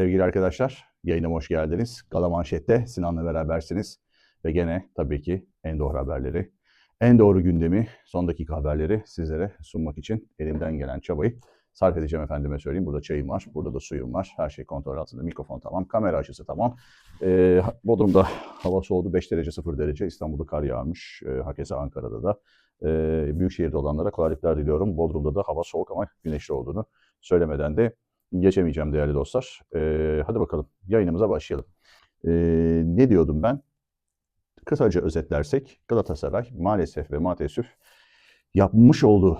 Sevgili arkadaşlar, yayınıma hoş geldiniz. Gala Manşet'te Sinan'la berabersiniz. Ve gene tabii ki en doğru haberleri, en doğru gündemi, son dakika haberleri sizlere sunmak için elimden gelen çabayı sarf edeceğim efendime söyleyeyim. Burada çayım var, burada da suyum var. Her şey kontrol altında, mikrofon tamam, kamera açısı tamam. Bodrum'da hava soğudu, 5 derece 0 derece. İstanbul'da kar yağmış, hakeza Ankara'da da. Büyük şehirde olanlara kolaylıklar diliyorum. Bodrum'da da hava soğuk ama güneşli olduğunu söylemeden de geçemeyeceğim değerli dostlar. Hadi bakalım yayınımıza başlayalım. Ne diyordum ben? Kısaca özetlersek Galatasaray maalesef ve maalesef yapmış olduğu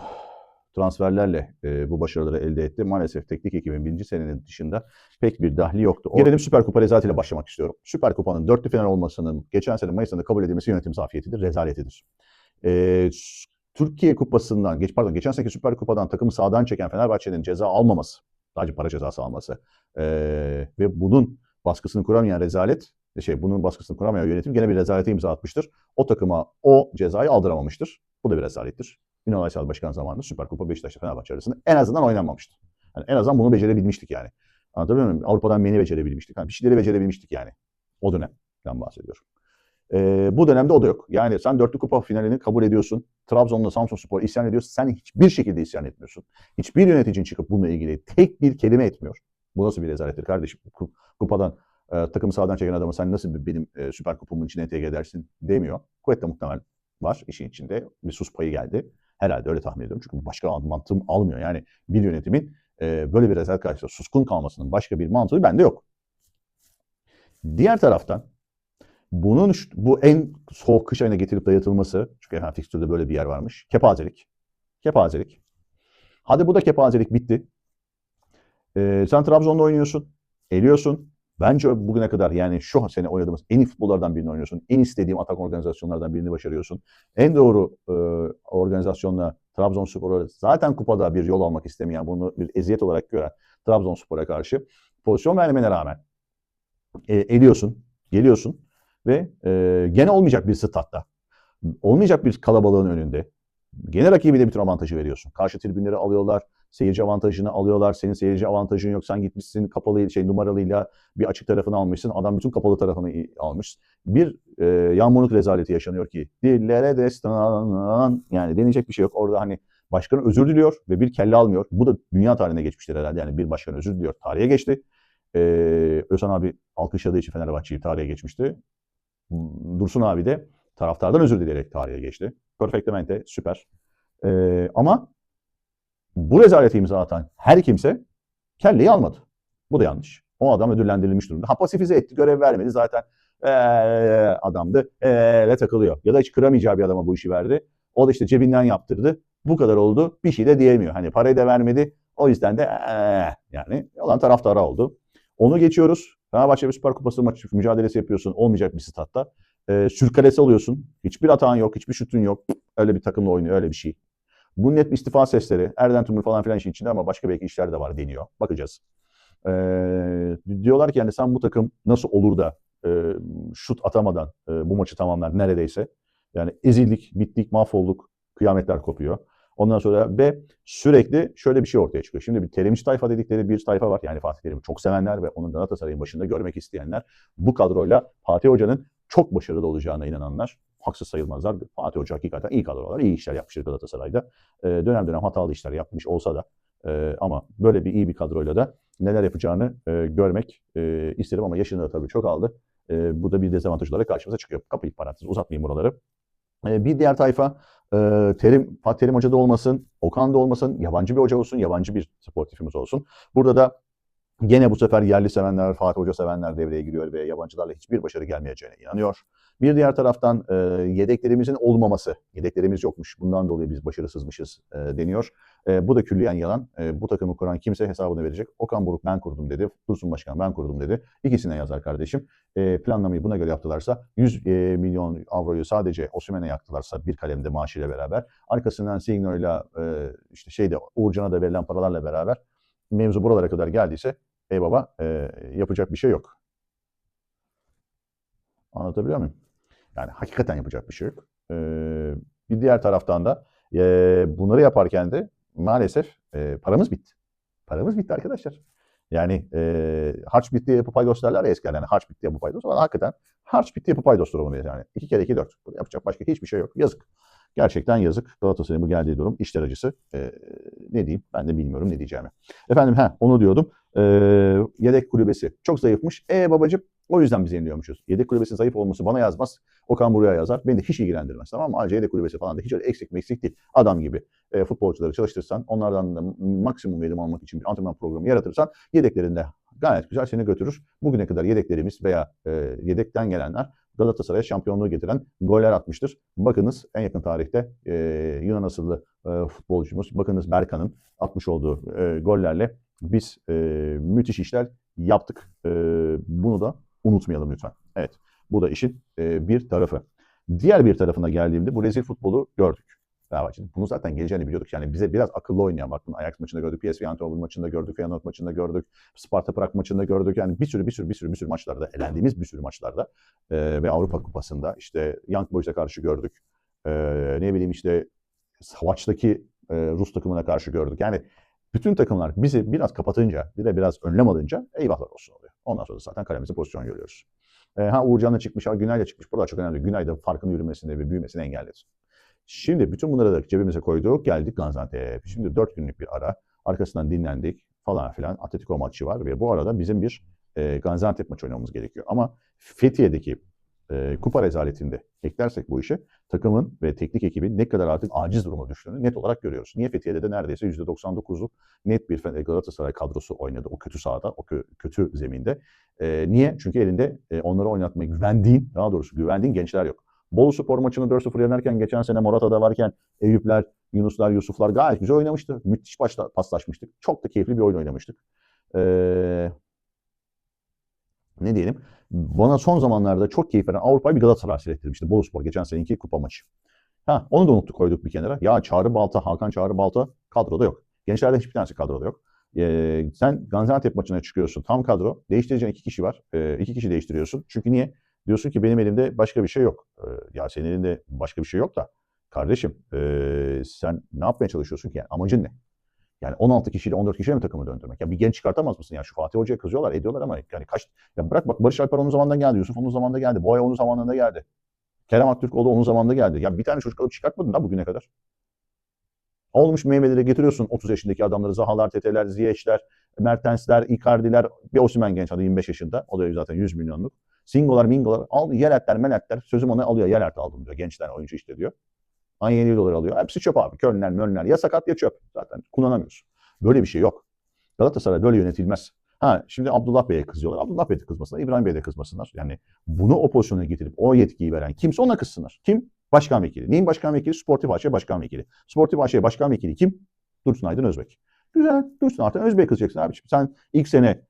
transferlerle bu başarıları elde etti. Maalesef teknik ekibin 1. senenin dışında pek bir dahli yoktu. Gelelim Süper Kupa rezaletiyle başlamak istiyorum. Süper Kupa'nın dörtlü final olmasının geçen sene Mayıs ayında kabul edilmesi yönetim zafiyetidir, rezaletidir. Türkiye Kupası'ndan, geçen seneki Süper Kupa'dan takımı sağdan çeken Fenerbahçe'nin ceza almaması, sadece para cezası alması ve bunun baskısını kuramayan bunun baskısını kuramayan yönetim gene bir rezalete imza atmıştır. O takıma o cezayı aldıramamıştır. Bu da bir rezalettir. Ünal Aysal Başkan zamanında Süper Kupa Beşiktaş'la Fenerbahçe arasında en azından oynanmamıştı. Yani en azından bunu becerebilmiştik yani. Anlatabiliyor muyum? Avrupa'dan beni becerebilmiştik. Yani bir şeyleri becerebilmiştik yani. O dönemden bahsediyorum. Bu dönemde o da yok. Yani sen dörtlü kupa finalini kabul ediyorsun. Trabzon'la Samsunspor isyan ediyor. Sen hiçbir şekilde isyan etmiyorsun. Hiçbir yöneticin çıkıp bununla ilgili tek bir kelime etmiyor. Bu nasıl bir rezalettir kardeşim? Kupadan takımı sağdan çeken adamı sen nasıl benim Süper Kupamın içine entegre edersin demiyor. Kuvvetle muhtemel var işin içinde. Bir sus payı geldi. Herhalde öyle tahmin ediyorum. Çünkü başka mantığım almıyor. Yani bir yönetimin böyle bir rezalet karşısında suskun kalmasının başka bir mantığı bende yok. Diğer taraftan bu en soğuk kış ayına getirip dayatılması, çünkü efendim fikstürde böyle bir yer varmış. Kepazelik. Kepazelik. Hadi bu da kepazelik bitti. Sen Trabzon'da oynuyorsun. Eliyorsun. Bence bugüne kadar yani şu sene oynadığımız en iyi futbollardan birini oynuyorsun. En istediğim atak organizasyonlardan birini başarıyorsun. En doğru organizasyonla Trabzonspor'a zaten kupada bir yol almak istemeyen, bunu bir eziyet olarak gören Trabzonspor'a karşı pozisyon vermene rağmen eliyorsun, geliyorsun ve gene olmayacak bir statta, olmayacak bir kalabalığın önünde gene rakibine bütün avantajı veriyorsun. Karşı tribünleri alıyorlar, seyirci avantajını alıyorlar. Senin seyirci avantajın yok. Sen gitmişsin kapalı numaralıyla bir açık tarafını almışsın. Adam bütün kapalı tarafını almış. Bir yağmurluk rezaleti yaşanıyor ki dillere destan, yani deneyecek bir şey yok. Orada hani başkan özür diliyor ve bir kelle almıyor. Bu da dünya tarihine geçmiştir herhalde. Yani bir başkan özür diliyor. Tarihe geçti. Özhan abi alkışladığı için Fenerbahçe'yi tarihe geçmişti. Dursun abi de taraftardan özür dileyerek tarihe geçti. Perfectamente, süper. Ama bu rezaleti imza atan her kimse kelleyi almadı. Bu da yanlış. O adam ödüllendirilmiş durumda. Ha, pasifize etti, görev vermedi. Zaten adamdı. Takılıyor. Ya da hiç kıramayacağı bir adama bu işi verdi. O da işte cebinden yaptırdı. Bu kadar oldu. Bir şey de diyemiyor. Hani parayı da vermedi. O yüzden de yani olan taraftarı oldu. Onu geçiyoruz. Fenerbahçe bir Süper Kupası maçı mücadelesi yapıyorsun. Olmayacak bir statta. Sürkalesi oluyorsun. Hiçbir hatan yok. Hiçbir şutun yok. Öyle bir takımla oynuyor. Öyle bir şey. Bu net bir istifa sesleri. Erden Timur falan filan işin içinde ama başka belki işler de var deniyor. Bakacağız. Diyorlar ki yani sen bu takım nasıl olur da şut atamadan bu maçı tamamlar neredeyse. Yani ezildik, bittik, mahvolduk, kıyametler kopuyor. Ondan sonra ve sürekli şöyle bir şey ortaya çıkıyor. Şimdi bir terimci tayfa dedikleri bir tayfa var. Yani Fatih Terim'i çok sevenler ve onun Galatasaray'ın başında görmek isteyenler. Bu kadroyla Fatih Hoca'nın çok başarılı olacağına inananlar. Haksız sayılmazlar. Fatih Hoca hakikaten iyi kadrolar, iyi işler yapmıştır Galatasaray'da. Dönem dönem hatalı işler yapmış olsa da ama böyle iyi bir kadroyla da neler yapacağını görmek isterim ama yaşını da tabii çok aldı. Bu da bir dezavantaj olarak karşımıza çıkıyor. Kapayıp parantez uzatmayayım buraları. Bir diğer tayfa Fatih Terim Hoca da olmasın, Okan da olmasın, yabancı bir hoca olsun, yabancı bir sportifimiz olsun. Burada da gene bu sefer yerli sevenler, Fatih Hoca sevenler devreye giriyor ve yabancılarla hiçbir başarı gelmeyeceğine inanıyor. Bir diğer taraftan yedeklerimizin olmaması, yedeklerimiz yokmuş, bundan dolayı biz başarısızmışız deniyor. Bu da külliyen yalan. Bu takımı kuran kimse hesabını verecek. Okan Buruk ben kurdum dedi, Dursun Başkan ben kurdum dedi. İkisine yazar kardeşim. Planlamayı buna göre yaptılarsa 100 milyon avroyu sadece Osimhen'e yaktılarsa bir kalemde maaşıyla beraber, arkasından Signo'yla işte Uğurcan'a da verilen paralarla beraber mevzu buralara kadar geldiyse baba yapacak bir şey yok. Anlatabiliyor muyum? Yani hakikaten yapacak bir şey yok. Bir diğer taraftan da bunları yaparken de maalesef paramız bitti. Paramız bitti arkadaşlar. Yani harç bitti yapı paydos derler ya eskiden. Yani harç bitti yapı paydos. Ama hakikaten harç bitti yapı paydos durumu yani. 2 kere 2 4. Yapacak başka hiçbir şey yok. Yazık. Gerçekten yazık. Galatasaray'ın bu geldiği durum işler acısı. Ne diyeyim? Ben de bilmiyorum ne diyeceğimi. Efendim onu diyordum. Yedek kulübesi çok zayıfmış. Babacım o yüzden biz yeniliyormuşuz. Yedek kulübesinin zayıf olması bana yazmaz. Okan buraya yazar. Beni de hiç ilgilendirmez. Tamam mı? Ayrıca yedek kulübesi falan da hiç öyle eksik değil. Adam gibi futbolcuları çalıştırsan, onlardan da maksimum verim almak için bir antrenman programı yaratırsan yedeklerinde gayet güzel seni götürür. Bugüne kadar yedeklerimiz veya yedekten gelenler Galatasaray'a şampiyonluğu getiren goller atmıştır. Bakınız en yakın tarihte Yunan asıllı futbolcumuz, bakınız Berkan'ın atmış olduğu gollerle biz müthiş işler yaptık. Bunu da unutmayalım lütfen. Evet, bu da işin bir tarafı. Diğer bir tarafına geldiğimde bu rezil futbolu gördük. Fenerbahçe'nin. Bunu zaten geleceğini biliyorduk. Yani bize biraz akıllı oynayan, bakın Ajax maçında gördük, PSV Eindhoven maçında gördük, Feyenoord maçında gördük, Sparta Prag maçında gördük. Yani bir sürü maçlarda, elendiğimiz bir sürü maçlarda ve Avrupa Kupası'nda işte Young Boys'a karşı gördük. Ne bileyim işte Savaş'taki Rus takımına karşı gördük. Yani bütün takımlar bizi biraz kapatınca, bir de biraz önlem alınca eyvahlar olsun oluyor. Ondan sonra zaten kalemize pozisyon görüyoruz. Uğurcan da çıkmış, Günay da çıkmış. Burada çok önemli. Günay da farkın yürümesini ve büyümesini engelledi. Şimdi bütün bunları da cebimize koyduk. Geldik Gaziantep. Şimdi 4 günlük bir ara. Arkasından dinlendik falan filan. Atletico maçı var ve bu arada bizim bir Gaziantep maçı oynamamız gerekiyor. Ama Fethiye'deki kupa rezaletinde eklersek bu işe takımın ve teknik ekibin ne kadar artık aciz duruma düştüğünü net olarak görüyoruz. Niye Fethiye'de de neredeyse %99'luk net bir Galatasaray kadrosu oynadı o kötü sahada, o kötü zeminde. Niye? Çünkü elinde onları oynatmaya güvendiğin gençler yok. Boluspor maçını 4-0 yenerken geçen sene Morata'da varken Eyüpler, Yunuslar, Yusuflar gayet güzel oynamıştı. Müthiş paslaşmıştık. Çok da keyifli bir oyun oynamıştık. Ne diyelim? Bana son zamanlarda çok keyif veren Avrupa'yı bir Galatasaray seyrettirmişti. Boluspor geçen seneki kupa maçı. Onu da unuttuk, koyduk bir kenara. Ya Çağrı Balta, Hakan Çağrı Balta kadroda yok. Gençlerden hiçbir tanesi kadroda yok. Sen Gaziantep maçına çıkıyorsun. Tam kadro. Değiştireceğin 2 kişi var. 2 kişi değiştiriyorsun. Çünkü niye? Diyorsun ki benim elimde başka bir şey yok. Ya senin elinde başka bir şey yok da. Kardeşim sen ne yapmaya çalışıyorsun ki? Yani amacın ne? Yani 16 kişiyle 14 kişiyle mi takımı döndürmek? Ya bir genç çıkartamaz mısın? Yani şu Fatih Hoca'ya kızıyorlar, ediyorlar ama yani ya bırak bak Barış Alper onun zamanında geldi, Yusuf onun zamanında geldi, Boya onun zamanında geldi. Kerem Aktürkoğlu onun zamanında geldi. Ya bir tane çocuk alıp çıkartmadın da bugüne kadar. Olmuş meyveleri getiriyorsun 30 yaşındaki adamları. Zahalar, Teteler, Ziyeçler, Mertensler, Icardi'ler. Bir Osimhen genç adı 25 yaşında. O da zaten 100 milyonluk. Singolar, Mingolar. Al Yelertler, Melertler. Sözüm onu alıyor. Yelert aldım diyor. Gençler oyuncu işte diyor. Ay 7 dolar alıyor. Hepsi çöp abi. Kölner, Mölner. Ya sakat ya çöp. Zaten kullanamıyorsun. Böyle bir şey yok. Galatasaray böyle yönetilmez. Şimdi Abdullah Bey'e kızıyorlar. Abdullah Bey de kızmasınlar, İbrahim Bey de kızmasınlar. Yani bunu o pozisyona getirip o yetkiyi veren kimse ona kızsınlar. Kim? Başkan vekili. Neyin başkan vekili? Sportif AŞ başkan vekili. Sportif AŞ başkan vekili kim? Dursun Aydın Özbek. Güzel. Dursun Aydın Özbek'e kızacaksın abiciğim. Sen ilk sene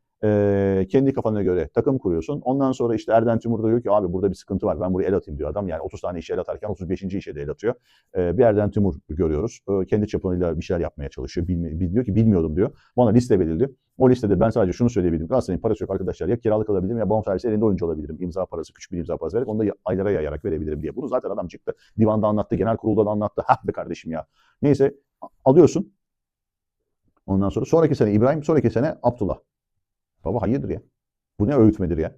kendi kafana göre takım kuruyorsun. Ondan sonra işte Erden Timur diyor ki abi burada bir sıkıntı var. Ben buraya el atayım diyor adam. Yani 30 tane işe el atarken 35. işe de el atıyor. Bir Erden Timur görüyoruz. Kendi çapıyla bir şeyler yapmaya çalışıyor. Diyor ki bilmiyordum diyor. Bana liste verildi. O listede ben sadece şunu söyleyebildim. Galatasaray'ın parası yok arkadaşlar. Ya kiralık alabilirim ya bonservis elinde oyuncu alabilirim. İmza parası, küçük bir imza parası vererek onu da aylara yayarak verebilirim diye. Bunu zaten adam çıktı. Divanda anlattı, genel kurulda da anlattı. Hah be kardeşim ya. Neyse alıyorsun. Ondan sonra sonraki sene İbrahim, sonraki sene Abdullah. Baba hayırdır ya? Bu ne öğütmedir ya?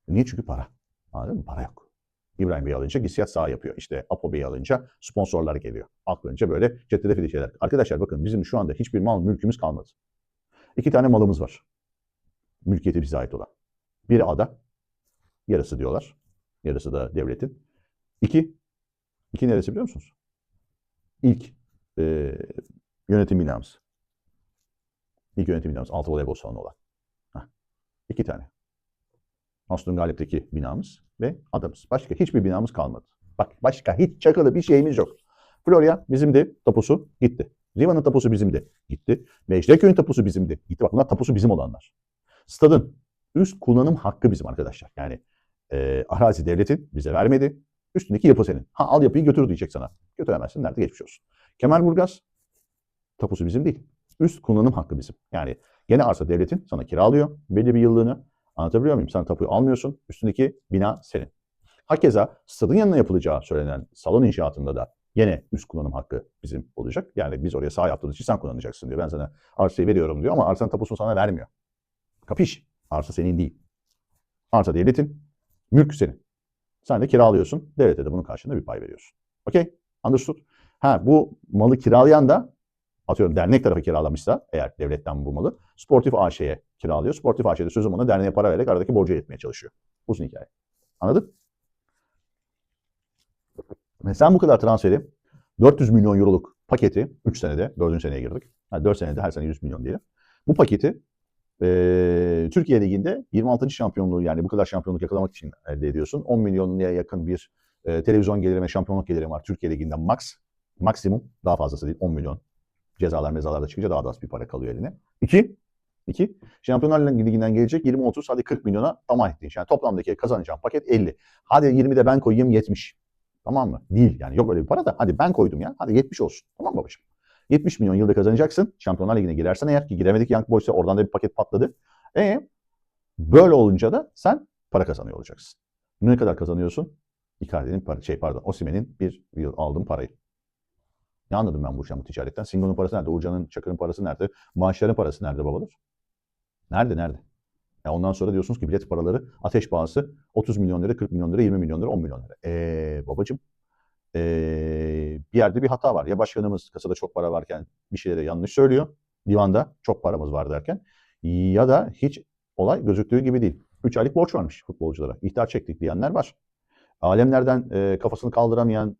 Niye? Çünkü para. Anladın mı? Para yok. İbrahim Bey alınca hissiyat sağ yapıyor. İşte Apo Bey alınca sponsorlar geliyor. Aklınca böyle ceddede fili şeyler. Arkadaşlar bakın bizim şu anda hiçbir mal mülkümüz kalmadı. 2 tane malımız var. Mülkiyeti bize ait olan. Biri ada. Yarısı diyorlar. Yarısı da devletin. İki neresi biliyor musunuz? İlk yönetim binamız. İlk yönetim binamız. Altı voleybol salonu olan. 2 tane. Aston Galip'teki binamız ve adamız. Başka hiçbir binamız kalmadı. Bak başka hiç çakılı bir şeyimiz yok. Florya bizimdi, tapusu gitti. Riva'nın tapusu bizimdi, gitti. Mecidiyeköy'ün tapusu bizimdi, gitti. Bak bunlar tapusu bizim olanlar. Stadın üst kullanım hakkı bizim arkadaşlar. Yani arazi devletin bize vermedi. Üstündeki yapı senin. Al yapıyı götür diyecek sana. Götüremezsin. Nerede geçmiş olsun. Kemerburgaz tapusu bizim değil. Üst kullanım hakkı bizim. Yani gene arsa devletin sana kiralıyor belli bir yıllığını. Anlatabiliyor muyum? Sen tapuyu almıyorsun. Üstündeki bina senin. Hakeza stadın yanına yapılacağı söylenen salon inşaatında da Yine üst kullanım hakkı bizim olacak. Yani biz oraya sağ yaptığımız için sen kullanacaksın diyor. Ben sana arsayı veriyorum diyor ama arsanın tapusunu sana vermiyor. Kapiş? Arsa senin değil. Arsa devletin, mülk senin. Sen de kiralıyorsun. Devlete de bunun karşılığında bir pay veriyorsun. Okey? Understood. Bu malı kiralayan da atıyorum dernek tarafı kiralamışsa eğer devletten bu malı Sportif AŞ'ye kiralıyor. Sportif AŞ de sözüm ona derneğe para vererek aradaki borcu yetmeye çalışıyor. Uzun hikaye. Anladın? Ve sen bu kadar transferi 400 milyon euroluk paketi 3 senede, 4. seneye girdik. 4 senede her sene 100 milyon diyelim. Bu paketi Türkiye Ligi'nde 26. şampiyonluğu yani bu kadar şampiyonluk yakalamak için elde ediyorsun. 10 milyonluya yakın bir televizyon geliri ve şampiyonluk geliri var Türkiye Ligi'nde maksimum. Daha fazlası değil 10 milyon. Cezalar mezalarda çıkınca daha da az bir para kalıyor eline. İki, Şampiyonlar Ligi'nden gelecek 20-30 hadi 40 milyona tamah ettiğin. Yani toplamdaki kazanacağım paket 50. Hadi 20 de ben koyayım 70. Tamam mı? Değil yani yok öyle bir para da hadi ben koydum ya. Hadi 70 olsun. Tamam mı babacığım? 70 milyon yılda kazanacaksın. Şampiyonlar Ligi'ne girersen eğer ki giremedik Young Boys'a oradan da bir paket patladı. Böyle olunca da sen para kazanıyor olacaksın. Ne kadar kazanıyorsun? Icardi'nin Osimhen'in bir yıl aldığım parayı. Ne anladım ben bu ticaretten? Singo'nun parası nerede? Uğurcan'ın, Çakır'ın parası nerede? Maaşların parası nerede babalar? Nerede? Ya ondan sonra diyorsunuz ki bilet paraları ateş pahası 30 milyon lira, 40 milyon lira, 20 milyon lira, 10 milyon lira. Babacım bir yerde bir hata var. Ya başkanımız kasada çok para varken bir şeyleri yanlış söylüyor. Divanda çok paramız var derken. Ya da hiç olay gözüktüğü gibi değil. 3 aylık borç varmış futbolculara. İhtar çektik diyenler var. Alemlerden kafasını kaldıramayan,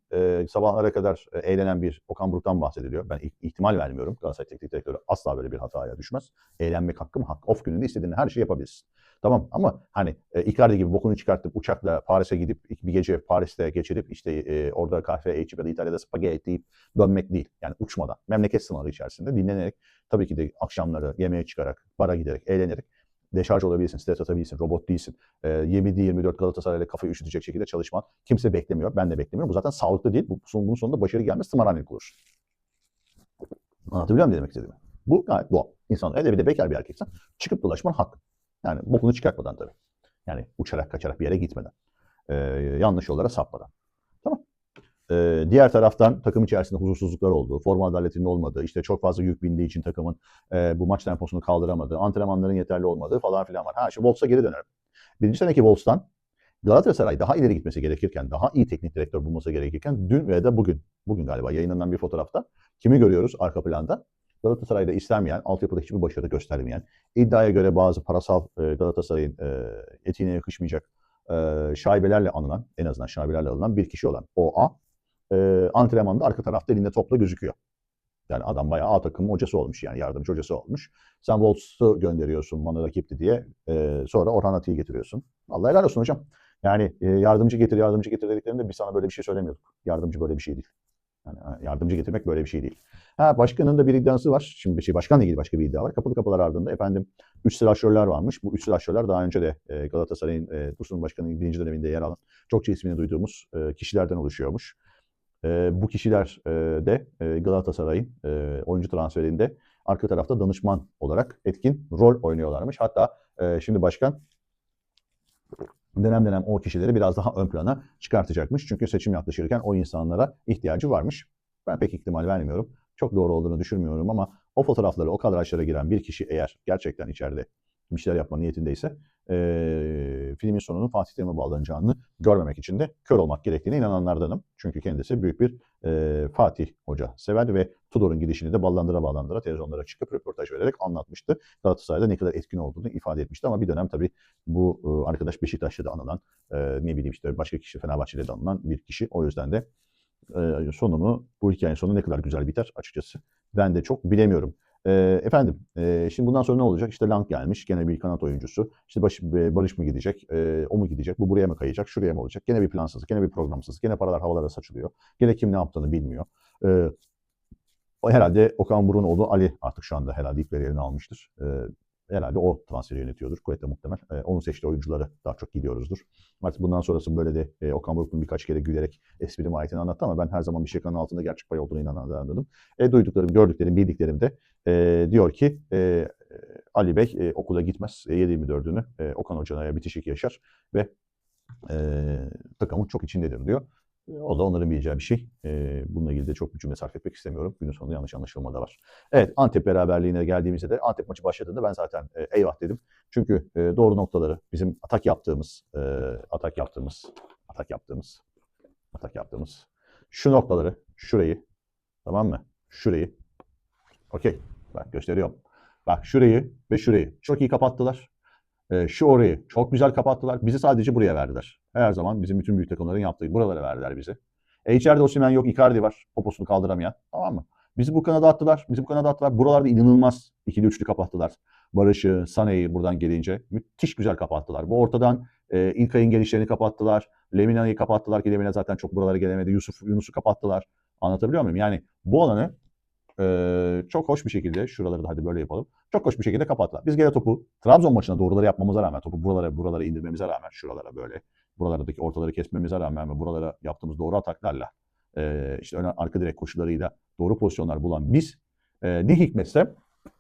sabahlara kadar eğlenen bir Okan Buruk'tan bahsediliyor. Ben ihtimal vermiyorum. Galatasaray Teknik Direktörü asla böyle bir hataya düşmez. Eğlenmek hakkım, hak. Off gününde istediğin her şeyi yapabilirsin. Tamam ama hani Icardi gibi bokunu çıkartıp uçakla Paris'e gidip bir gece Paris'te geçirip işte orada kahve içip ya da İtalya'da spagetti yiyip dönmek değil. Yani uçmadan, memleket sınırları içerisinde dinlenerek tabii ki de akşamları yemeğe çıkarak, bara giderek, eğlenerek deşarj olabilirsin, stres atabilirsin, robot değilsin. 7-24 Galatasaray'la kafayı üşütecek şekilde çalışman kimse beklemiyor. Ben de beklemiyorum. Bu zaten sağlıklı değil. Bunun sonunda başarı gelmez, tımarhanelik olur. Anlatabiliyor muyum demek istediğimi? Bu gayet doğal. İnsan hele bir de bekar bir erkeksen çıkıp dolaşman hak. Yani bokunu çıkartmadan tabii. Yani uçarak kaçarak bir yere gitmeden. Yanlış yollara sapmadan. Tamam. Diğer taraftan takım içerisinde huzursuzluklar olduğu, forma adaletinin olmadığı, işte çok fazla yük bindiği için takımın bu maç temposunu kaldıramadığı, antrenmanların yeterli olmadığı falan filan var. Şimdi Wolves'a geri dönerim. Birinci seneki Wolves'tan Galatasaray daha ileri gitmesi gerekirken, daha iyi teknik direktör bulması gerekirken dün ve de bugün galiba yayınlanan bir fotoğrafta kimi görüyoruz arka planda? Galatasaray'da istenmeyen, altyapıda hiçbir başarı göstermeyen, iddiaya göre bazı parasal Galatasaray'ın etiğine yakışmayacak şaibelerle anılan, en azından şaibelerle alınan bir kişi olan O.A. Antrenmanda arka tarafta elinde topla gözüküyor. Yani adam bayağı A takımın hocası olmuş yani yardımcı hocası olmuş. Sen Wolves'u gönderiyorsun bana rakipti diye. Sonra Orhan Atı'yı getiriyorsun. Allah helal olsun hocam. Yani yardımcı getir dediklerinde biz sana böyle bir şey söylemiyorduk. Yardımcı böyle bir şey değil. Yani yardımcı getirmek böyle bir şey değil. Başkanın da bir iddiası var. Şimdi başkanla ilgili başka bir iddia var. Kapalı kapılar ardında efendim 3 silahşörler varmış. Bu 3 silahşörler daha önce de Galatasaray'ın Dursun Başkanı'nın 1. döneminde yer alan çokça ismini duyduğumuz kişilerden oluşuyormuş. Bu kişiler de Galatasaray'ın oyuncu transferinde arka tarafta danışman olarak etkin rol oynuyorlarmış. Hatta şimdi başkan dönem dönem o kişileri biraz daha ön plana çıkartacakmış. Çünkü seçim yaklaşırken o insanlara ihtiyacı varmış. Ben pek ihtimal vermiyorum. Çok doğru olduğunu düşünmüyorum ama o fotoğrafları, o kadrajlara giren bir kişi eğer gerçekten içeride bir şeyler yapma niyetindeyse filmin sonunun Fatih Terim'e bağlanacağını görmemek için de kör olmak gerektiğine inananlardanım. Çünkü kendisi büyük bir Fatih Hoca sever ve Tudor'un gidişini de ballandıra televizyonlara çıkıp röportaj vererek anlatmıştı. Galatasaray'da ne kadar etkin olduğunu ifade etmişti ama bir dönem tabii bu arkadaş Beşiktaş'ta da anılan ne bileyim işte başka kişi Fenerbahçe'de de anılan bir kişi. O yüzden de bu hikayenin sonu ne kadar güzel biter açıkçası ben de çok bilemiyorum. Efendim, şimdi bundan sonra ne olacak? İşte Lang gelmiş, gene bir kanat oyuncusu. İşte Barış mı gidecek, o mu gidecek, bu buraya mı kayacak, şuraya mı olacak? Gene bir plansızlık, gene bir programsızlık, gene paralar havalara saçılıyor. Gene kim ne yaptığını bilmiyor. O herhalde Okan Buruk'un oğlu Ali artık şu anda herhalde ipleri eline almıştır. Herhalde o transferi yönetiyordur. Kuvvetle muhtemel. Onun seçtiği oyuncuları daha çok gidiyoruzdur. Artık bundan sonrası böyle de Okan Buruk'un birkaç kere gülerek espri mahiyetini anlattı ama ben her zaman bir şakanın altında gerçek pay olduğunu inananlardanım. Duyduklarım, gördüklerim, bildiklerim de diyor ki Ali Bey okula gitmez. 7-24'ünü Okan Hoca'ya bitişik yaşar ve takımın çok içindedir diyor. O da onların bileceği bir şey. Bununla ilgili de çok bir cümle sarf etmek istemiyorum. Günün sonunda yanlış anlaşılma da var. Evet, Antep beraberliğine geldiğimizde de Antep maçı başladığında ben zaten eyvah dedim. Çünkü doğru noktaları bizim atak yaptığımız şu noktaları, şurayı, tamam mı? Şurayı, okey. Bak gösteriyorum. Bak şurayı ve şurayı çok iyi kapattılar. Şu orayı çok güzel kapattılar. Bizi sadece buraya verdiler. Her zaman bizim bütün büyük takımların yaptığı buralara verdiler bizi. İçeride Osimhen yok, Icardi var. Poposunu kaldıramayan. Tamam mı? Bizi bu kanada attılar. Buralarda inanılmaz ikili üçlü kapattılar. Barış'ı, Sané'yi buradan gelince müthiş güzel kapattılar. Bu ortadan İlkay'ın gelişlerini kapattılar. Lemina'yı kapattılar ki Lemina zaten çok buralara gelemedi. Yunus'u kapattılar. Anlatabiliyor muyum? Yani bu alanı çok hoş bir şekilde şuraları da hadi böyle yapalım. Çok hoş bir şekilde kapattılar. Biz gene topu Trabzon maçında doğruları yapmamıza rağmen, topu buralara indirmemize rağmen, şuralara böyle, buralardaki ortaları kesmemize rağmen ve buralara yaptığımız doğru ataklarla, işte arka direk koşularıyla doğru pozisyonlar bulan biz, ne hikmetse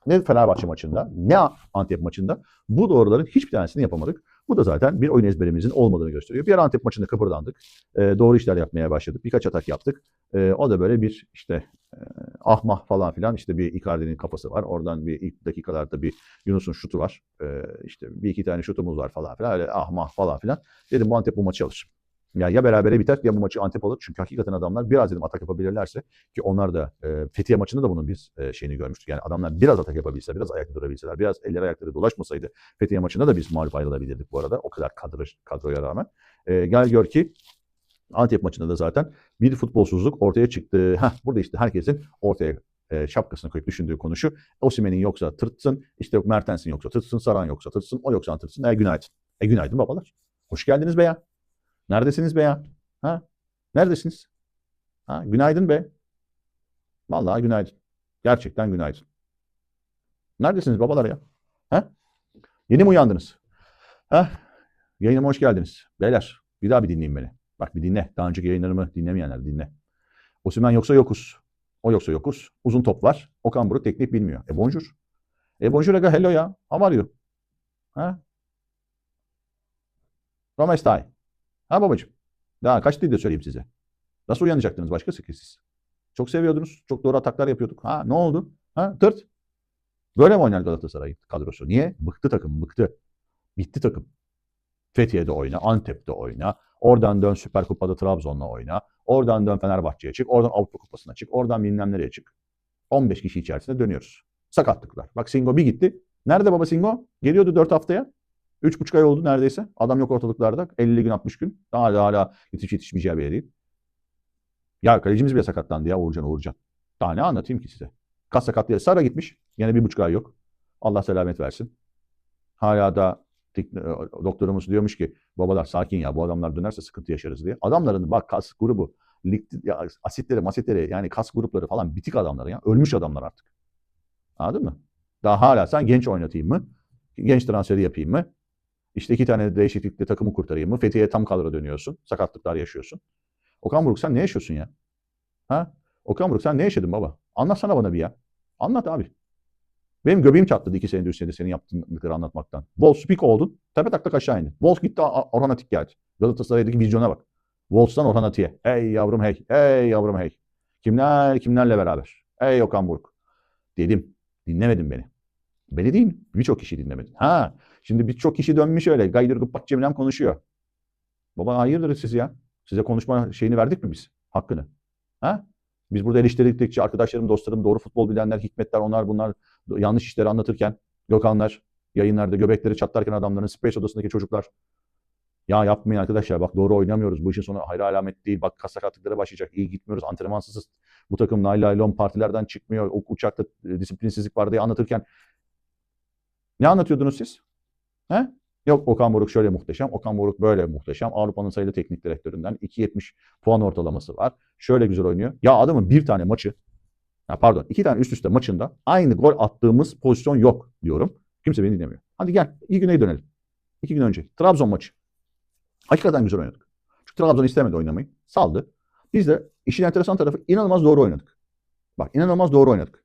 ne Fenerbahçe maçında ne Antep maçında bu doğruların hiçbir tanesini yapamadık. Bu da zaten bir oyun ezberimizin olmadığını gösteriyor. Bir Antep maçında kıpırdandık. Doğru işler yapmaya başladık. Birkaç atak yaptık. O da böyle bir işte ahmah falan filan, işte bir Icardi'nin kafası var. Oradan bir ilk dakikalarda bir Yunus'un şutu var. İşte bir iki tane şutumuz var falan filan. Öyle ahmah falan filan. Dedim bu Antep bu maçı alır. Ya berabere biter ya bu maçı Antep alır. Çünkü hakikaten adamlar biraz dedim atak yapabilirlerse, ki onlar da Fethiye maçında da bunun biz şeyini görmüştük. Yani adamlar biraz atak yapabilse, biraz ayakta durabilseler, biraz eller ayakları dolaşmasaydı Fethiye maçında da biz mağlup ayrılabilirdik bu arada. O kadar kadroya rağmen. Gel gör ki Antep maçında da zaten bir futbolsuzluk ortaya çıktı. Burada işte herkesin ortaya şapkasını koyup düşündüğü konu şu: Osimhen'in yoksa tırtsın, işte Mertens'in yoksa tırtsın, Saran yoksa tırtsın, o yoksa tırtsın. Günaydın. Günaydın babalar. Hoş geldiniz be ya. Neredesiniz be ya? Ha? Neredesiniz? Ha? Günaydın be. Vallahi günaydın. Gerçekten günaydın. Neredesiniz babalar ya? Ha? Yeni mi uyandınız? Ha? Yayınıma hoş geldiniz. Beyler, bir daha bir dinleyin beni. Bak bir dinle. Daha önceki yayınlarımı dinlemeyenler dinle. Osimhen yoksa yokuz. O yoksa yokuz. Uzun top var. Okan Buruk teknik bilmiyor. Bonjour. Bonjour aga, hello ya. How are you? Ha? Come stai? Ha babacığım. Daha kaç dilde söyleyeyim size? Nasıl uyanacaktınız başka siz? Çok seviyordunuz. Çok doğru ataklar yapıyorduk. Ha ne oldu? Ha tırt. Böyle mi oynar Galatasaray kadrosu? Niye? Bıktı takım, bıktı. Bitti takım. Fethiye'de oyna, Antep'te oyna. Oradan dön Süper Kupa'da Trabzon'la oyna. Oradan dön Fenerbahçe'ye çık. Oradan Avrupa Kupası'na çık. Oradan bilmem nereye çık. 15 kişi içerisinde dönüyoruz. Sakatlıklar. Bak Singo bir gitti. Nerede baba Singo? Geliyordu 4 haftaya. 3,5 ay oldu neredeyse. Adam yok ortalıklarda. 50 gün 60 gün. Hala yetişmeyeceği bir yere değil. Ya kalecimiz bile sakatlandı ya, Uğurcan. Daha ne anlatayım ki size? Kas sakatlığı. Sara gitmiş. Yine 1,5 ay yok. Allah selamet versin. Hala da doktorumuz diyormuş ki babalar sakin ya, bu adamlar dönerse sıkıntı yaşarız diye. Adamların bak kas grubu, asitleri yani kas grupları falan bitik adamlar ya. Ölmüş adamlar artık. Anladın mı? Daha hala sen genç oynatayım mı? Genç transferi yapayım mı? İşte 2 tane değişiklikle takımı kurtarayım mı? Fethiye'ye tam kadro dönüyorsun. Sakatlıklar yaşıyorsun. Okan Buruk sen ne yaşıyorsun ya? Ha? Okan Buruk sen ne yaşadın baba? Anlatsana bana bir ya. Anlat abi. Benim göbeğim çatladı 2 senedir 3 senedir senin yaptığınları anlatmaktan. Wolves speak oldun. Tepe taklak aşağı indin. Wolves gitti Orhan Atik geldi. Galatasaray'daki vizyona bak. Wolves'tan Orhan Atik'e. Hey yavrum hey. Hey yavrum hey. Kimlerle beraber? Hey Okan Buruk. Dedim. Dinlemedin beni. Beni değil. Birçok kişi dinlemedin. Şimdi birçok kişi dönmüş öyle. Gaydır gıppak Cemilem konuşuyor. Baba hayırdır siz ya? Size konuşma şeyini verdik mi biz? Hakkını. Ha? Biz burada eleştirdikçe arkadaşlarım, dostlarım, doğru futbol bilenler, Hikmetler, onlar bunlar yanlış işleri anlatırken, Gökhanlar yayınlarda göbekleri çatlarken adamların, Space odasındaki çocuklar, ya yapmayın arkadaşlar, bak doğru oynamıyoruz, bu işin sonu hayra alamet değil, bak kas sakatlıkları başlayacak, iyi gitmiyoruz, antrenmansızız, bu takım naylon partilerden çıkmıyor, uçakta disiplinsizlik var diye anlatırken ne anlatıyordunuz siz? He? Yok Okan Buruk şöyle muhteşem, Okan Buruk böyle muhteşem. Avrupa'nın sayılı teknik direktöründen 2,70 puan ortalaması var. Şöyle güzel oynuyor. Ya adamın bir tane maçı, iki tane üst üste maçında aynı gol attığımız pozisyon yok diyorum. Kimse beni dinlemiyor. Hadi gel 2 güne dönelim. 2 gün önce Trabzon maçı. Hakikaten güzel oynadık. Çünkü Trabzon istemedi oynamayı. Saldı. Biz de işin enteresan tarafı inanılmaz doğru oynadık. Bak inanılmaz doğru oynadık.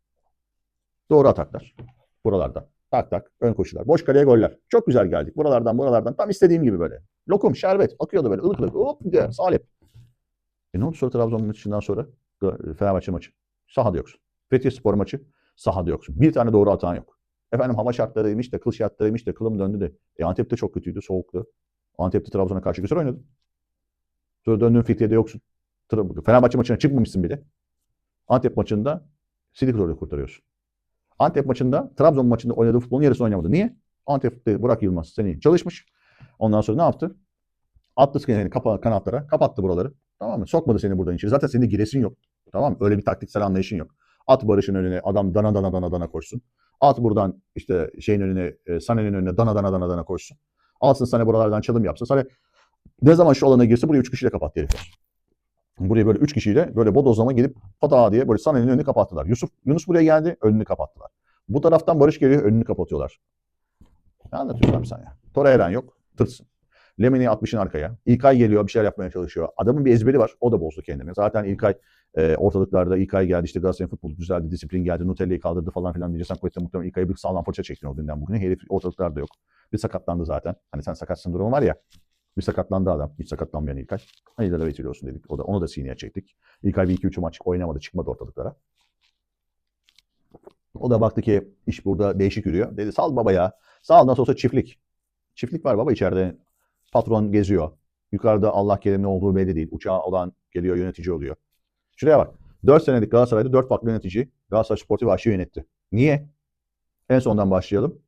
Doğru ataklar. Buralarda. Tak tak. Ön koşular. Boş kaleye goller. Çok güzel geldik. Buralardan. Tam istediğim gibi böyle. Lokum, şerbet. Akıyordu böyle. Ilık ılık. Hop diye. Salep. Ne oldu sonra Trabzon maçından sonra? Fenerbahçe maçı. Sahada yoksun. Fethiye maçı. Sahada yoksun. Bir tane doğru atan yok. Efendim hava şartlarıymış da, kıl şartlarıymış da, kılım döndü de. Antep'te çok kötüydü, soğuktu. Antep'te Trabzon'a karşı güzel oynadın. Sonra döndüğün Fethiye'de yoksun. Fenerbahçe maçına çıkmamışsın bile. Antep maçında silik rolü kurtarıyorsun. Antep maçında, Trabzon maçında oynadığı futbolun yarısı oynamadı. Niye? Antep'te Burak Yılmaz seni çalışmış. Ondan sonra ne yaptı? Attı seni kanatlara, kapattı buraları. Tamam mı? Sokmadı seni buradan içeri. Zaten senin de giresin yok. Tamam mı? Öyle bir taktiksel anlayışın yok. At Barış'ın önüne, adam dana dana dana dana koşsun. At buradan işte şeyin önüne, Sané'nin önüne dana dana dana dana koşsun. Alsın Sané buralardan çalım yapsın. Sané ne zaman şu alana girse burayı 3 kişiyle kapattı herifler. Buraya böyle 3 kişiyle böyle bodozlama gidip pata diye böyle Sané'nin önünü kapattılar. Yunus buraya geldi, önünü kapattılar. Bu taraftan Barış geliyor, önünü kapatıyorlar. Ne anlatıyorsun abi sen ya? Torreira yok, tırsın. Lemini atmışın arkaya. İlkay geliyor, bir şeyler yapmaya çalışıyor. Adamın bir ezberi var, o da bozdu kendini. Zaten İlkay ortalıklarda İlkay geldi, işte Galatasaray'ın futbolu düzeldi, disiplin geldi, Nutella'yı kaldırdı falan filan diyeceksen Koyet'te muhtemelen İlkay'a bir sağlam fırça çektin o günden bugüne. Herif ortalıklarda yok. Bir sakatlandı zaten. Hani sen sakatsın durumu var ya. Bir sakatlandı adam. Hiç sakatlanmayan İlkay. Hayırlara vesile olsun dedik. Onu da sineye çektik. İlkay bir iki üç maç oynamadı, çıkmadı ortalıklara. O da baktı ki iş burada değişik yürüyor. Dedi sal baba ya. Sal nasıl olsa çiftlik. Çiftlik var baba içeride. Patron geziyor. Yukarıda Allah kerim ne olduğu belli değil. Uçağı olan geliyor yönetici oluyor. Şuraya bak. 4 senelik Galatasaray'da 4 farklı yönetici Galatasaray Sportif AŞ'ı yönetti. Niye? En sondan başlayalım.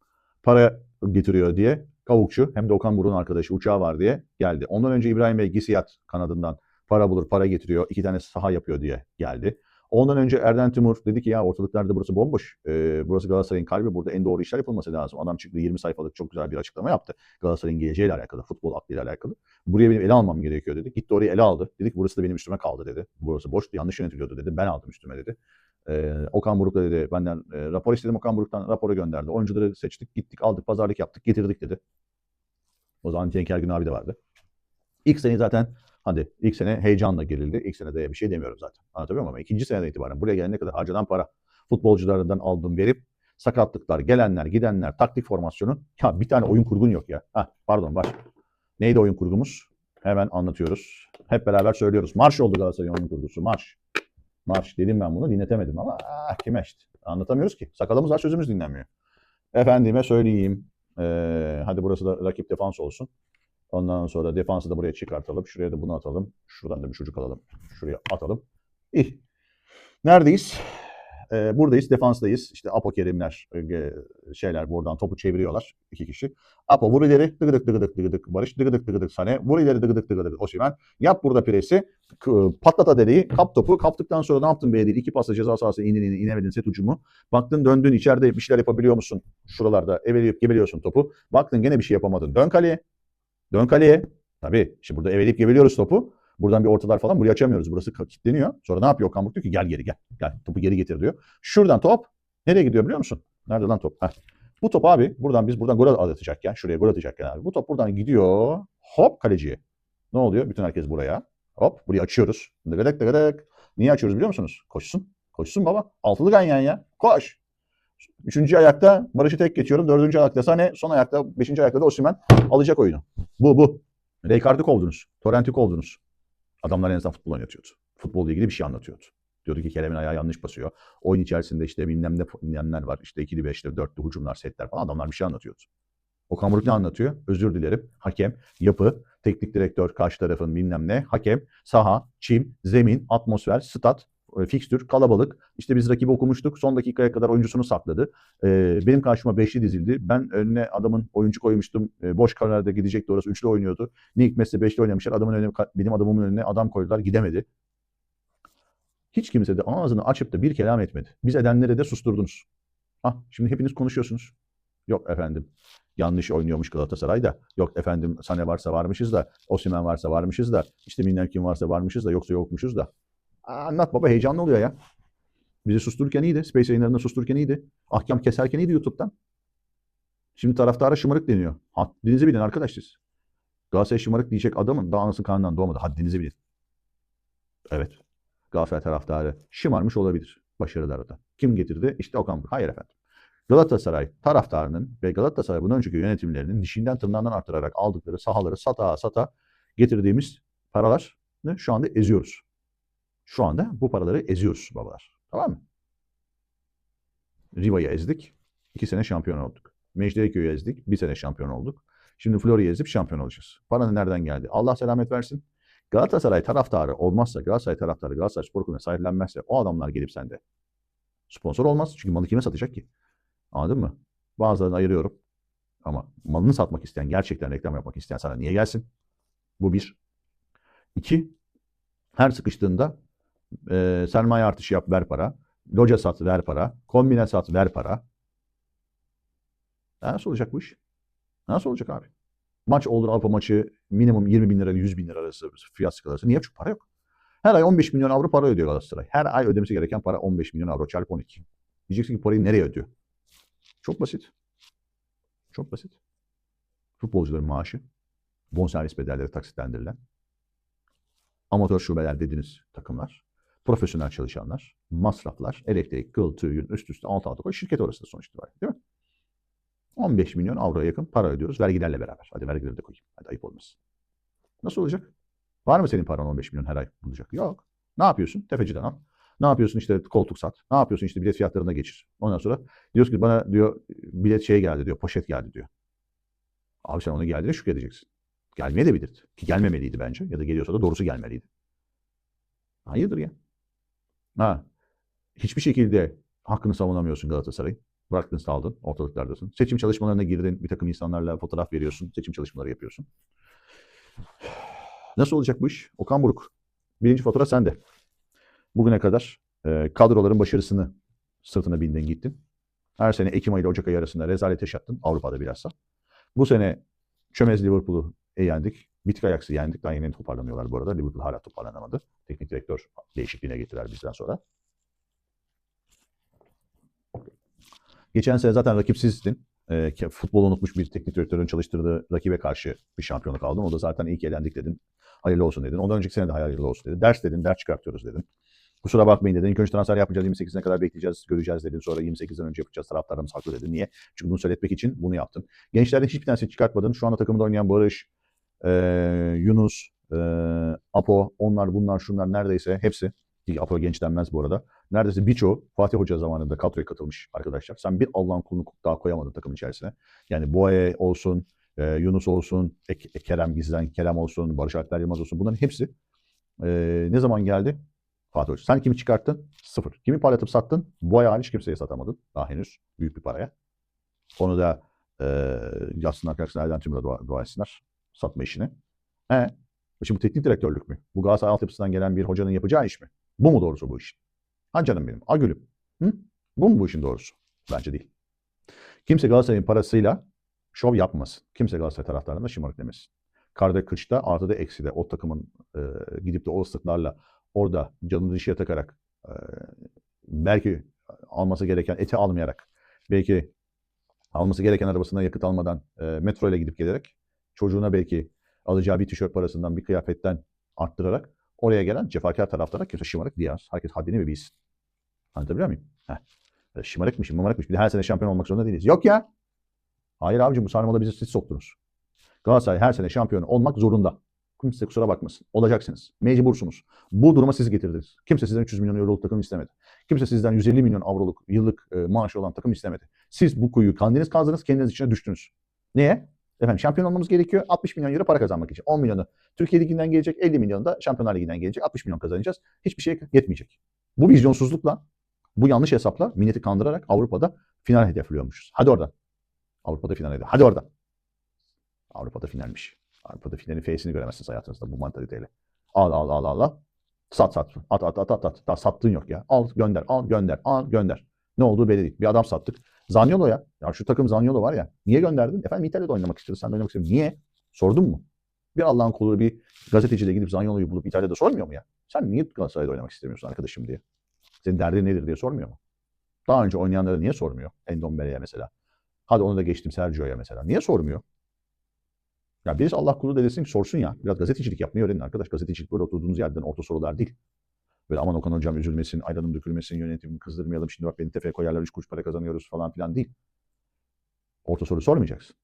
Para getiriyor diye. Kavukçu hem de Okan Buruk'un arkadaşı uçağı var diye geldi. Ondan önce İbrahim Bey Gisiyat kanadından para bulur, para getiriyor. 2 tane saha yapıyor diye geldi. Ondan önce Erden Timur dedi ki ya ortalıklarda burası bomboş. Burası Galatasaray'ın kalbi. Burada en doğru işler yapılması lazım. Adam çıktı 20 sayfalık çok güzel bir açıklama yaptı. Galatasaray'ın geleceğiyle alakalı, futbol aklıyla alakalı. Buraya benim ele almam gerekiyor dedi. Gitti orayı ele aldı. Dedik burası da benim üstüme kaldı dedi. Burası boştu, yanlış yönetiliyordu dedi. Ben aldım üstüme dedi. Okan Buruk da dedi benden rapor istedim. Okan Buruk'tan raporu gönderdi. Oyuncuları seçtik, gittik, aldık, pazarlık yaptık, getirdik dedi. O zaman Cenk Ergün abi de vardı. İlk sene zaten hadi ilk sene heyecanla girildi. İlk sene de bir şey demiyorum zaten. Anlatabiliyor muyum? Ama ikinci seneden itibaren buraya gelene kadar harcanan para, futbolculardan aldığım verip sakatlıklar, gelenler, gidenler, taktik formasyonu. Ya bir tane oyun kurgun yok ya. Pardon var. Neydi oyun kurgumuz? Hemen anlatıyoruz. Hep beraber söylüyoruz. Marş oldu Galatasaray'ın oyun kurgusu. Marş. Marş dedim ben bunu dinletemedim ama kime işte. Anlatamıyoruz ki. Sakalımız var sözümüz dinlenmiyor. Efendime söyleyeyim. Hadi burası da rakip defans olsun. Ondan sonra defansı da buraya çıkartalım. Şuraya da bunu atalım. Şuradan da bir çocuk alalım. Şuraya atalım. İyi. Neredeyiz? Buradayız. Defanstayız. İşte Apo Kerimler şeyler buradan topu çeviriyorlar. 2 kişi. Apo vur ileri. Dıgıdık dıgıdık dıgıdık. Barış dıgıdık dıgıdık Sané. Vur ileri dıgıdık dıgıdık Osimhen. Yap burada presi. Patlata deliği. Kap topu. Kaptıktan sonra ne yaptın be değil. 2 pasla ceza sahasına inemedin set ucumu. Baktın döndün içeride bir şeyler yapabiliyor musun? Şuralarda eveleyip gebeliyorsun topu. Baktın gene bir şey yapamadın. Dön kaleye. Dön kaleye. Tabii. Şimdi burada eveleyip gebeliyoruz topu. Buradan bir ortalar falan burayı açamıyoruz. Burası kilitleniyor. Sonra ne yapıyor Okan Buruk? Diyor ki gel geri gel. Gel topu geri getir diyor. Şuradan top nereye gidiyor biliyor musun? Nerede lan top? Heh. Bu top abi buradan gol atacak ya. Şuraya gol atacakken abi. Bu top buradan gidiyor. Hop kaleciye. Ne oluyor? Bütün herkes buraya. Hop burayı açıyoruz. Dıgıdık dıgıdık. Niye açıyoruz biliyor musunuz? Koşsun. Koşsun baba. Altılı ganyan ya. Koş. 3. ayakta Barış'ı tek geçiyorum. 4. ayakta Sané. Son ayakta 5. ayakta da Osimhen alacak oyunu. Bu. Rijkaard'ı kovdunuz. Torrent'i kovdunuz. Adamlar en azından futbol oynatıyordu. Futbolla ilgili bir şey anlatıyordu. Diyordu ki Kerem'in ayağı yanlış basıyor. Oyun içerisinde işte bilmemler var. İşte ikili, beşli, dörtlü hücumlar, setler falan. Adamlar bir şey anlatıyordu. Okan Buruk ne anlatıyor? Özür dilerim. Hakem, yapı, teknik direktör, karşı tarafın bilmem ne. Hakem, saha, çim, zemin, atmosfer, stat, fikstür, kalabalık. İşte biz rakibi okumuştuk. Son dakikaya kadar oyuncusunu sakladı. Benim karşıma beşli dizildi. Ben önüne adamın oyuncu koymuştum. Boş kararda gidecekti orası. Üçlü oynuyordu. Nick Messi beşli oynamışlar. Benim adamımın önüne adam koydular. Gidemedi. Hiç kimse de ağzını açıp da bir kelam etmedi. Biz edenleri de susturdunuz. Şimdi hepiniz konuşuyorsunuz. Yok efendim yanlış oynuyormuş Galatasaray'da. Yok efendim Sané varsa varmışız da, Osimhen varsa varmışız da, işte bilmem kim varsa varmışız da, yoksa yokmuşuz da. Anlat baba, heyecanlı oluyor ya. Bizi sustururken iyiydi. Space yayınlarında sustururken iyiydi. Ahkam keserken iyiydi YouTube'dan. Şimdi taraftara şımarık deniyor. Haddinizi bilin arkadaş siz. Galatasaray şımarık diyecek adamın daha anası karnından doğmadı. Haddinizi bilin. Evet. Galatasaray taraftarı şımarmış olabilir başarılarda. Kim getirdi? İşte Okan Buruk. Hayır efendim. Galatasaray taraftarının ve Galatasaray bundan önceki yönetimlerinin dişinden tırnağından arttırarak aldıkları sahaları sata sata getirdiğimiz paraları şu anda eziyoruz. Şu anda bu paraları eziyoruz babalar. Tamam mı? Riva'yı ezdik. 2 sene şampiyon olduk. Mecidiyeköy'ü ezdik. 1 sene şampiyon olduk. Şimdi Florya'yı ezip şampiyon olacağız. Paranın nereden geldi? Allah selamet versin. Galatasaray taraftarı olmazsa, Galatasaray taraftarı Galatasaray Spor Kulübü'ne sahiplenmezse o adamlar gelip sende sponsor olmaz. Çünkü malı kime satacak ki? Anladın mı? Bazılarını ayırıyorum. Ama malını satmak isteyen, gerçekten reklam yapmak isteyen sana niye gelsin? Bu bir. İki, her sıkıştığında sermaye artışı yap, ver para. Loca sat, ver para. Kombine sat, ver para. Nasıl olacak bu iş? Nasıl olacak abi? Maç olur, Avrupa maçı minimum 20 bin lira, 100 bin lira arası fiyat skalası. Niye? Çünkü para yok. Her ay 15 milyon avro para ödüyor Galatasaray. Her ay ödemesi gereken para 15 milyon avro çarpı 12. Diyeceksin ki parayı nereye ödüyor? Çok basit. Çok basit. Futbolcuların maaşı, bonservis bedelleri taksitlendirilen, amatör şubeler dediğiniz takımlar, profesyonel çalışanlar, masraflar, elektrik, kıl, tüyün, üst üste alt alta koy. Şirket orası da sonuç itibariyle, değil mi? 15 milyon avroya yakın para ödüyoruz vergilerle beraber. Hadi vergileri de koyayım. Hadi ayıp olmasın. Nasıl olacak? Var mı senin paran 15 milyon her ay bulacak? Yok. Ne yapıyorsun? Tefeciden al. Ne yapıyorsun işte koltuk sat. Ne yapıyorsun işte bilet fiyatlarına geçir. Ondan sonra diyorsun ki bana diyor bilet şey geldi diyor, poşet geldi diyor. Abi sen onu geldiğine şükredeceksin. Gelmeye de bilirdi. Ki gelmemeliydi bence. Ya da geliyorsa da doğrusu gelmeliydi. Hayırdır ya? Ha, hiçbir şekilde hakkını savunamıyorsun Galatasaray'ın. Bıraktın saldın, ortalıklardasın. Seçim çalışmalarına girdin, bir takım insanlarla fotoğraf veriyorsun, seçim çalışmaları yapıyorsun. Nasıl olacak bu iş? Okan Buruk. Birinci fatura sende. Bugüne kadar kadroların başarısını sırtına bindin gittin. Her sene Ekim ayı ile Ocak ayı arasında rezalet yaşattın. Avrupa'da bilhassa. Bu sene çömez Liverpool'u yendik. Bitik Ajax'ı yendik. Daha yeni toparlanıyorlar bu arada. Liverpool hala toparlanamadı. Teknik direktör değişikliğine getirdiler bizden sonra. Geçen sene zaten rakipsizdin. Futbolu unutmuş bir teknik direktörün çalıştırdığı rakibe karşı bir şampiyonluk aldın. O da zaten iyi ki elendik dedin. Hayırlı olsun dedin. Ondan önceki sene de hayırlı olsun dedin. Ders dedin, ders çıkartıyoruz dedin. Kusura bakmayın dedin. İlk önce transfer yapmayacağız, 28'ine kadar bekleyeceğiz, göreceğiz dedin. Sonra 28'den önce yapacağız, taraftarlarımız haklı dedin. Niye? Çünkü bunu söyletmek için bunu yaptın. Gençlerden hiçbir tanesini çıkartmadın. Şu anda takımda oynayan Barış, Yunus, Apo, onlar bunlar şunlar neredeyse hepsi. Apo genç denmez bu arada. Neredeyse birçoğu Fatih Hoca zamanında kadroya katılmış arkadaşlar. Sen bir Allah'ın kulunu daha koyamadın takım içerisine. Yani Boye olsun, Yunus olsun, Kerem Gizlen, Kerem olsun, Barış Alper Yılmaz olsun. Bunların hepsi ne zaman geldi? Fatih Hoca. Sen kimi çıkarttın? Sıfır. Kimi parlatıp sattın? Boya hariç kimseye satamadın. Daha henüz. Büyük bir paraya. Onu da yazsınlar karşısına Erdem Timur'a dua etsinler. Satma işini. Şimdi bu teknik direktörlük mü? Bu Galatasaray altyapısından gelen bir hocanın yapacağı iş mi? Bu mu doğrusu bu iş? Ha canım benim. Ha gülüm. Hı? Bu mu bu işin doğrusu? Bence değil. Kimse Galatasaray'ın parasıyla şov yapmasın. Kimse Galatasaray taraftarına şımarık demesin. Karda kışta artı da eksi de o takımın gidip de o ıslıklarla orada canını dişe takarak belki alması gereken eti almayarak belki alması gereken arabasına yakıt almadan metro ile gidip gelerek çocuğuna belki alacağı bir tişört parasından bir kıyafetten arttırarak oraya gelen cefakar taraflara kimse şımarık diyemez. Herkes haddini mi bilsin? Anlatabiliyor muyum? Şımarıkmış, mımarıkmış. Bir de her sene şampiyon olmak zorunda değiliz. Yok ya. Hayır abicim bu sarmala bizi siz soktunuz. Galatasaray her sene şampiyon olmak zorunda. Kimse kusura bakmasın. Olacaksınız. Mecbursunuz. Bu duruma siz getirdiniz. Kimse sizden 300 milyon euroluk takım istemedi. Kimse sizden 150 milyon avroluk yıllık maaşı olan takım istemedi. Siz bu kuyuyu kendiniz kazdınız, kendiniz içine düştünüz. Niye? Efendim şampiyon olmamız gerekiyor. 60 milyon euro para kazanmak için. 10 milyonu Türkiye Ligi'nden gelecek, 50 milyonu da Şampiyonlar Ligi'nden gelecek. 60 milyon kazanacağız. Hiçbir şey yetmeyecek. Bu vizyonsuzlukla, bu yanlış hesapla milleti kandırarak Avrupa'da final hedefliyormuşuz. Hadi oradan. Avrupa'da final hedef. Hadi oradan. Avrupa'da finalmiş. Avrupa'da finalin F'sini göremezsiniz hayatınızda bu mantaliteyle. Al al al al al. Sat sat. At at at at at. Daha sattığın yok ya. Al gönder al gönder al gönder. Ne olduğu belli değil. Bir adam sattık. Zaniolo ya. Ya şu takım Zaniolo var ya. Niye gönderdin? Efendim İtalya'da oynamak istiyordu. Sen de oynamak istiyordun. Niye? Sordun mu? Bir Allah'ın kulu bir gazeteci de gidip Zaniolo'yu bulup İtalya'da sormuyor mu ya? Sen niye Galatasaray'da oynamak istemiyorsun arkadaşım diye. Senin derdin nedir diye sormuyor mu? Daha önce oynayanlara niye sormuyor? Endombele'ye mesela. Hadi onu da geçtim Sergio'ya mesela. Niye sormuyor? Ya birisi Allah kulu da desin ki sorsun ya. Biraz gazetecilik yapmayı öğrenin arkadaş. Gazetecilik böyle oturduğunuz yerden orta sorular değil. Böyle aman Okan hocam üzülmesin, ayranım dökülmesin, yönetimi kızdırmayalım. Şimdi bak beni tefeye koyarlar, 3 kuruş para kazanıyoruz falan filan değil. Orta soru sormayacaksın.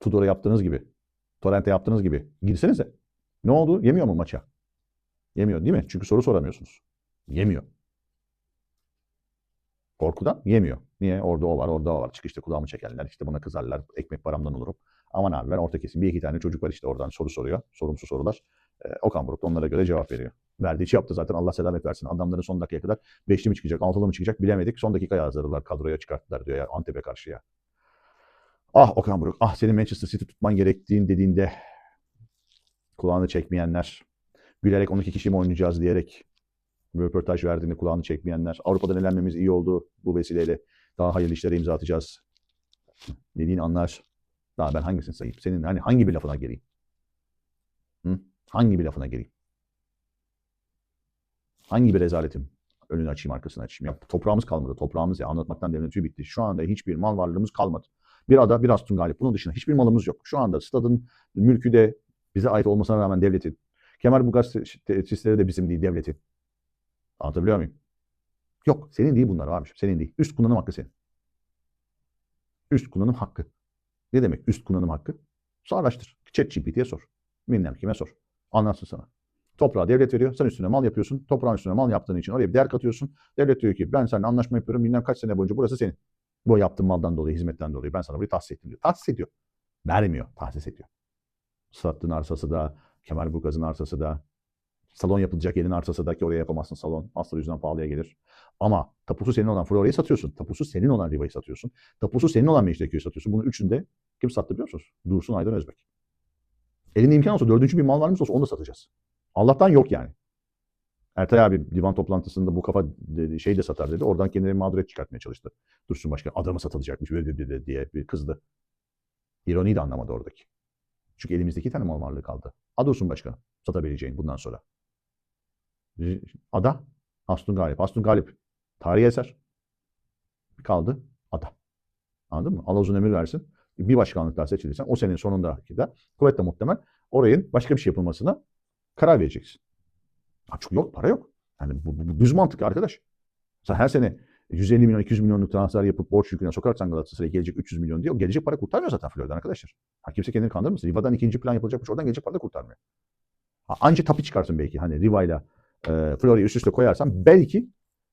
Tudor'a yaptığınız gibi, Torrent'e yaptığınız gibi girsenize. Ne oldu? Yemiyor mu maça? Yemiyor değil mi? Çünkü soru soramıyorsunuz. Yemiyor. Korkudan yemiyor. Niye? Orada o var, orada o var. Çıkışta kulağımı çekerler. İşte buna kızarlar. Ekmek paramdan olurum. Aman abi ben orta kesim. Bir iki tane çocuk var işte oradan soru soruyor. Sorumsuz sorular. Okan Buruk da onlara göre cevap veriyor. Verdiği işi yaptı zaten. Allah selamet versin. Adamların son dakikaya kadar beşli mi çıkacak, altılı mı çıkacak bilemedik. Son dakikaya hazırladılar. Kadroya çıkarttılar diyor ya Antep'e karşı ya. Ah Okan Buruk. Ah senin Manchester City tutman gerektiğin dediğinde kulağını çekmeyenler. Gülerek 12 kişi mi oynayacağız diyerek röportaj verdiğinde kulağını çekmeyenler. Avrupa'dan elenmemiz iyi oldu bu vesileyle. Daha hayırlı işlere imza atacağız dediğin anlar. Daha ben hangisini sayayım? Senin hani hangi bir lafına geleyim? Hı? Hangi bir lafına geleyim? Hangi bir rezaletim? Önünü açayım, arkasını açayım. Ya, toprağımız kalmadı. Toprağımız ya anlatmaktan devlet tüyü bitti. Şu anda hiçbir mal varlığımız kalmadı. Bir ada, bir Aston Galip. Bunun dışında hiçbir malımız yok. Şu anda stadın mülkü de bize ait olmasına rağmen devletin. Kemerburgaz tesisleri de bizim değil, devletin. Anlatabiliyor muyum? Yok. Senin değil bunlar abiciğim. Senin değil. Üst kullanım hakkı senin. Üst kullanım hakkı. Ne demek üst kullanım hakkı? Araştır. ChatGPT'ye sor. Bilmem kime sor. Anlatsın sana. Toprağı devlet veriyor. Sen üstüne mal yapıyorsun. Toprağın üstüne mal yaptığın için oraya bir değer katıyorsun. Devlet diyor ki ben seninle anlaşma yapıyorum. Bilmem kaç sene boyunca burası senin. Bu yaptığın maldan dolayı, hizmetten dolayı ben sana burayı tahsis ettim diyor. Tahsis ediyor. Vermiyor. Tahsis ediyor. Sattığın arsası da, Kemerburgaz'ın arsası da, salon yapılacak yerin arsası da ki oraya yapamazsın salon. Asla yüzden pahalıya gelir. Ama tapusu senin olan Florya'yı satıyorsun. Tapusu senin olan Riva'yı satıyorsun. Tapusu senin olan Mecidiyeköy'ü satıyorsun. Bunun üçünde kim sattı biliyor musunuz? Dursun Aydın Özbek. Elinde imkan olsa dördüncü bir mal varmış olsa onu da satacağız. Allah'tan yok yani. Ertay abi divan toplantısında bu kafa dedi, şey de satar dedi. Oradan kendine mağduriyet çıkartmaya çalıştı. Dursun Başkan adamı satılacakmış diye bir kızdı. İroniyi de anlamadı oradaki. Çünkü elimizde 2 tane mal varlığı kaldı. Ada Dursun Başkan satabileceğin bundan sonra. Ada Aston Galip. Aston Galip tarihi eser. Kaldı ada. Anladın mı? Allah uzun ömür versin. Bir başkanlıklar seçilirsen o senin sonundaki de kuvvetle muhtemel orayın başka bir şey yapılmasına karar vereceksin. Çünkü yok, para yok. Yani bu düz mantık arkadaş. Sen her sene 150 milyon, 200 milyonluk transfer yapıp borç yüküne sokarsan Galatasaray'a gelecek 300 milyon diye o gelecek para kurtarmıyor zaten Florya'da arkadaşlar. Kimse kendini kandırmasın. Riva'dan ikinci plan yapılacakmış. Oradan gelecek para da kurtarmıyor. Anca tapi çıkarsın belki. Hani Riva'yla Florya'yı üst üste koyarsan belki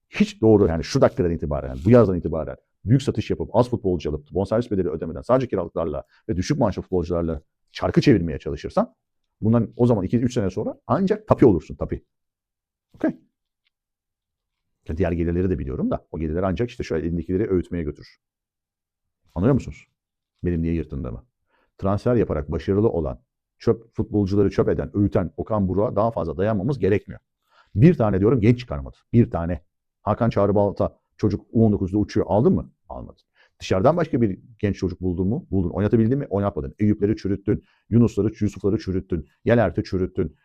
hiç doğru yani şu dakikadan itibaren, bu yazdan itibaren büyük satış yapıp az futbolcu alıp bonservis bedeli ödemeden sadece kiralıklarla ve düşük maaşlı futbolcularla çarkı çevirmeye çalışırsan bundan o zaman 2-3 sene sonra ancak tapi olursun tapi. Okey. Diğer gelirleri de biliyorum da o gelirler ancak işte şu elindekileri öğütmeye götürür. Anlıyor musunuz? Benim niye yırtındığımı. Transfer yaparak başarılı olan, futbolcuları çöp eden, öğüten Okan Buruk'a daha fazla dayanmamız gerekmiyor. Bir tane diyorum genç çıkarmadı. Bir tane. Hakan Çağrıbalta çocuk U19'da uçuyor. Aldın mı? Almadın. Dışarıdan başka bir genç çocuk buldun mu? Buldun. Oynatabildin mi? Oynatmadın. Eyüpleri çürüttün. Yusufları çürüttün. Yelert'i çürüttün.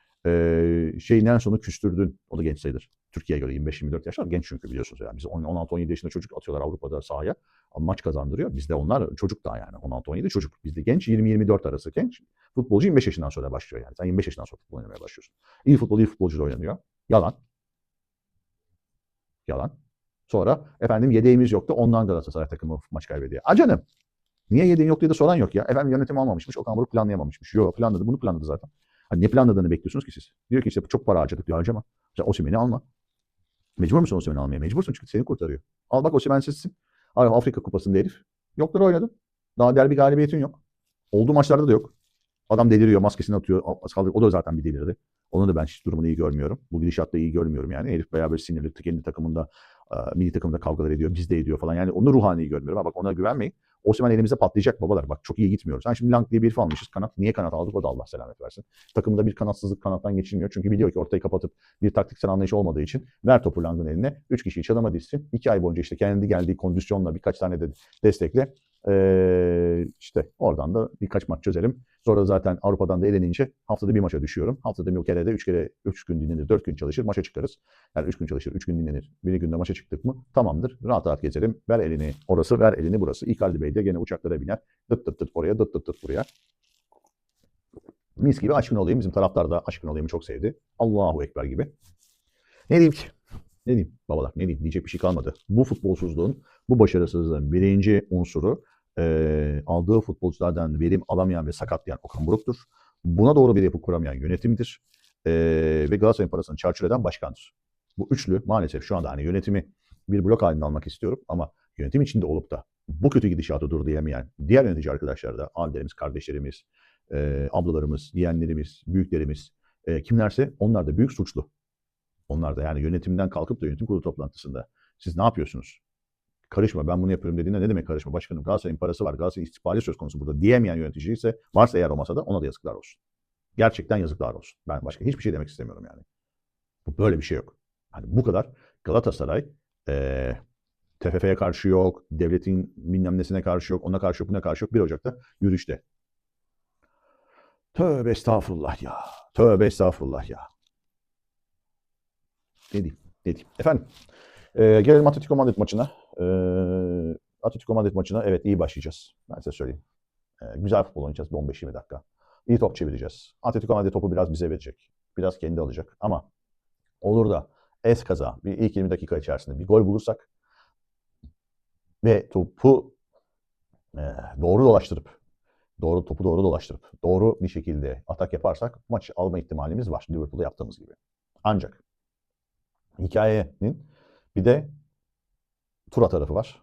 Nelson'u küstürdün. O da genç sayılır. Türkiye'ye göre 25-24 yaşlar. Genç çünkü biliyorsunuz. Yani biz 16-17 yaşında çocuk atıyorlar Avrupa'da sahaya. Maç kazandırıyor. Bizde onlar çocuk daha yani. 16-17 çocuk. Bizde genç 20-24 arası genç. Futbolcu 25 yaşından sonra başlıyor yani. Sen 25 yaşından sonra futbol oynamaya başlıyorsun. İyi futbolcu da oynanıyor. Yalan. Yalan. Sonra efendim yedeğimiz yoktu. Ondan Galatasaray takımı maç kaybediyor. Canım. Niye yedeğin yok diye de soran yok ya. Efendim yönetim almamışmış. Okan Buruk planlayamamışmış. Yok planladı. Bunu planladı zaten. Hani ne planladığını bekliyorsunuz ki siz? Diyor ki işte çok para harcadık diyor. Harcama. Sen Osimhen'i alma. Mecbur musun Osimhen'i almaya? Mecbursun çünkü seni kurtarıyor. Al bak Osimhen'sizsin. Afrika Kupası'nda herif. Yokları oynadın. Daha derbi galibiyetin yok. Olduğu maçlarda da yok. Adam deliriyor, maskesini atıyor. O da zaten bir delirdi. Onun da ben hiç durumunu iyi görmüyorum. Bu gidişatta iyi görmüyorum yani. Herif bayağı böyle sinirli. Kendi takımında, milli takımda kavgalar ediyor. Bizde ediyor falan. Yani onu ruhani iyi görmüyorum. Ama bak ona güvenmeyin. Osimhen elimizde patlayacak babalar. Bak çok iyi gitmiyoruz. Hani şimdi Lang diye bir herif almışız. Kanat. Niye kanat aldık? O da Allah selamet versin. Takımda bir kanatsızlık kanattan geçilmiyor. Çünkü biliyor ki ortayı kapatıp bir taktiksel anlayış olmadığı için ver topu Lang'ın eline. 3 kişiyi çalıma dizsin. 2 ay boyunca işte kendi geldiği kondisyonla birkaç tane de destekle. İşte oradan da birkaç maç çözelim. Sonra zaten Avrupa'dan da elenince haftada bir maça düşüyorum. Haftada bir kere de 3 gün dinlenir, 4 gün çalışır, maça çıkarız. Yani 3 gün çalışır, 3 gün dinlenir. Bir günde maça çıktık mı tamamdır. Rahat rahat gezelim. Ver elini orası, ver elini burası. İlkaldi Bey de gene uçaklara biner. Dıt dıt dıt oraya, dıt dıt dıt buraya. Mis gibi Aşkın Olayım. Bizim taraftar da Aşkın Olayım'ı çok sevdi. Allahu Ekber gibi. Ne diyeyim ki? Ne diyeyim babalar, ne diyeyim, diyecek bir şey kalmadı. Bu futbolsuzluğun, bu başarısızlığın birinci unsuru aldığı futbolculardan verim alamayan ve sakatlayan Okan Buruk'tur. Buna doğru bir yapı kuramayan yönetimdir. Ve Galatasaray'ın parasını çarçur eden başkandır. Bu üçlü maalesef şu anda hani yönetimi bir blok halinde almak istiyorum ama yönetim içinde olup da bu kötü gidişatı dur diyemeyen diğer yönetici arkadaşlar da abilerimiz, kardeşlerimiz, ablalarımız, yeğenlerimiz, büyüklerimiz kimlerse onlar da büyük suçlu. Onlar da yani yönetimden kalkıp da yönetim kurulu toplantısında siz ne yapıyorsunuz? Karışma ben bunu yapıyorum dediğinde ne demek karışma? Başkanım Galatasaray'ın parası var. Galatasaray'ın istikbali söz konusu burada diyemeyen yönetici ise varsa eğer o masada ona da yazıklar olsun. Gerçekten yazıklar olsun. Ben başka hiçbir şey demek istemiyorum yani. Bu böyle bir şey yok. Hani bu kadar Galatasaray TFF'ye karşı yok, devletin bilmem nesine karşı yok, ona karşı yok, buna karşı yok. 1 Ocak'ta yürüyüşte. Tövbe estağfurullah ya. Tövbe estağfurullah ya. Ne diyeyim? Ne diyeyim? Efendim, gelelim Atletico Madrid maçına. Atletico Madrid maçına evet iyi başlayacağız. Ben size söyleyeyim. Güzel futbol oynayacağız bir 15-20 dakika. İyi top çevireceğiz. Atletico Madrid topu biraz bize verecek. Biraz kendi alacak. Ama olur da eskaza bir ilk 20 dakika içerisinde bir gol bulursak ve topu doğru dolaştırıp topu doğru dolaştırıp doğru bir şekilde atak yaparsak maç alma ihtimalimiz var. Liverpool'da yaptığımız gibi. Ancak hikayenin bir de Tura tarafı var.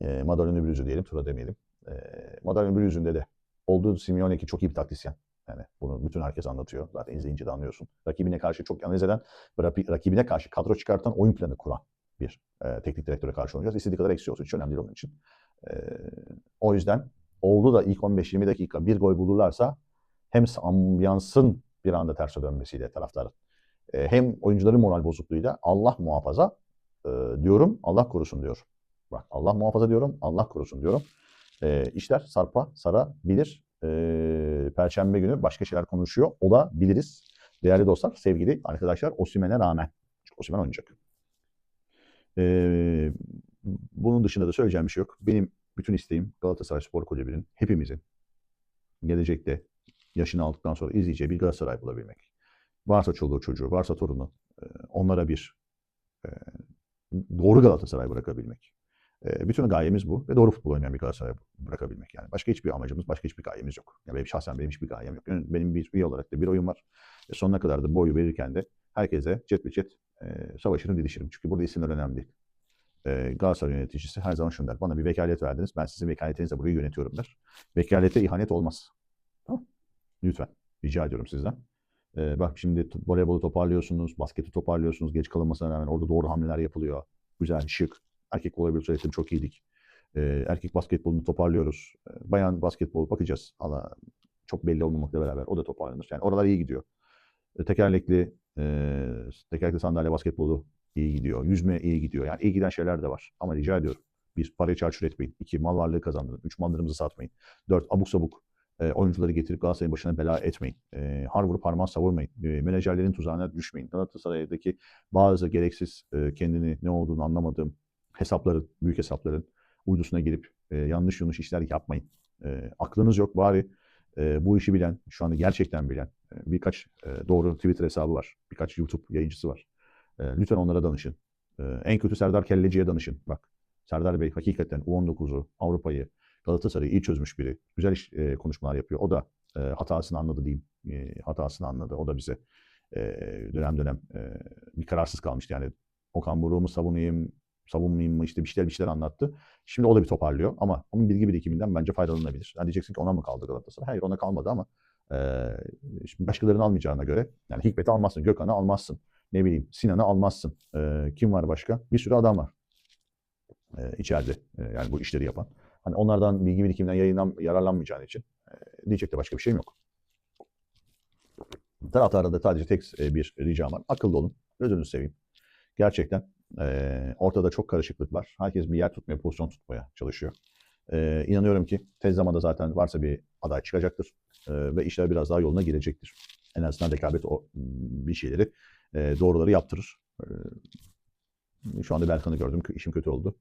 Madalyon öbür yüzü diyelim, Tura demeyelim. Madalyon öbür yüzünde de olduğu Simeone ki çok iyi bir taktisyen. Yani bunu bütün herkes anlatıyor. Zaten izleyince de anlıyorsun. Rakibine karşı çok analiz eden, rakibine karşı kadro çıkartan, oyun planı kuran bir teknik direktöre karşı oynayacağız. İstediği kadar eksi olsun. Hiç önemli değil onun için. O yüzden oldu da ilk 15-20 dakika bir gol bulurlarsa hem ambiyansın bir anda terse dönmesiyle taraftarın hem oyuncuların moral bozukluğuyla Allah muhafaza diyorum, Allah korusun diyor. Bak Allah muhafaza diyorum, Allah korusun diyorum. İşler sarabilir. Perşembe günü başka şeyler konuşuyor olabiliriz. Değerli dostlar, sevgili arkadaşlar, Osimhen'e rağmen. Çünkü Osimhen oynayacak. Bunun dışında da söyleyeceğim bir şey yok. Benim bütün isteğim Galatasaray Spor Kulübü'nün hepimizin gelecekte yaşını aldıktan sonra izleyeceği bir Galatasaray bulabilmek. Varsa çoluğu çocuğu, varsa torunu onlara bir doğru Galatasaray bırakabilmek. Bütün gayemiz bu ve doğru futbol oynayan bir Galatasaray bırakabilmek yani. Başka hiçbir amacımız, başka hiçbir gayemiz yok. Ya benim şahsen benim hiçbir gayem yok. Benim bir üye olarak da bir oyun var. Sonuna kadar da bu oyu verirken de herkese cet ve cet savaşırım, didişirim. Çünkü burada isimler önemli değil. Galatasaray yöneticisi her zaman şunu der. Bana bir vekalet verdiniz. Ben sizin vekaletinizle burayı yönetiyorum der. Vekalete ihanet olmaz. Tamam. Lütfen. Rica ediyorum sizden. Bak şimdi voleybolu toparlıyorsunuz, basketi toparlıyorsunuz. Geç kalınmasına rağmen orada doğru hamleler yapılıyor. Güzel, şık. Erkek voleybolu söyledim çok iyiydik. Erkek basketbolunu toparlıyoruz. Bayan basketbol bakacağız. Allah çok belli olmamakla beraber o da toparlanır. Yani oralar iyi gidiyor. Tekerlekli sandalye basketbolu iyi gidiyor. Yüzme iyi gidiyor. Yani iyi giden şeyler de var. Ama rica ediyorum. Bir, parayı çarçur etmeyin. 2, mal varlığı kazandırın. 3, mallarımızı satmayın. 4, abuk sabuk oyuncuları getirip Galatasaray'ın başına bela etmeyin. Har vurup parmağı savurmayın. Menajerlerin tuzağına düşmeyin. Galatasaray'daki bazı gereksiz kendini ne olduğunu anlamadığım hesapların, büyük hesapların uydusuna girip yanlış işler yapmayın. Aklınız yok bari bu işi bilen, şu anda gerçekten bilen birkaç doğru Twitter hesabı var. Birkaç YouTube yayıncısı var. Lütfen onlara danışın. En kötü Serdar Kelleci'ye danışın. Bak Serdar Bey hakikaten U19'u, Avrupa'yı, Galatasaray'ı iyi çözmüş biri. Güzel konuşmalar yapıyor. O da hatasını anladı diyeyim. Hatasını anladı. O da bize dönem dönem bir kararsız kalmıştı. Yani Okan Buruk'u mu savunmayayım mı işte bir şeyler anlattı. Şimdi o da bir toparlıyor ama onun bilgi birikiminden bence faydalanabilir. Yani diyeceksin ki ona mı kaldı Galatasaray? Hayır ona kalmadı ama şimdi başkalarını almayacağına göre yani Hikmet'i almazsın, Gökhan'ı almazsın. Ne bileyim Sinan'ı almazsın. Kim var başka? Bir sürü adam var içeride yani bu işleri yapan. Hani onlardan bilgi birikiminden yararlanmayacağın için diyecek de başka bir şeyim yok. Taraftarda da sadece tek bir ricam var. Akıllı olun. Gözünüzü seveyim. Gerçekten ortada çok karışıklık var. Herkes bir yer tutmaya, pozisyon tutmaya çalışıyor. İnanıyorum ki tez zamanda zaten varsa bir aday çıkacaktır. Ve işler biraz daha yoluna girecektir. En azından rekabet bir şeyleri doğruları yaptırır. Şu anda Berkan'ı gördüm. İşim kötü oldu.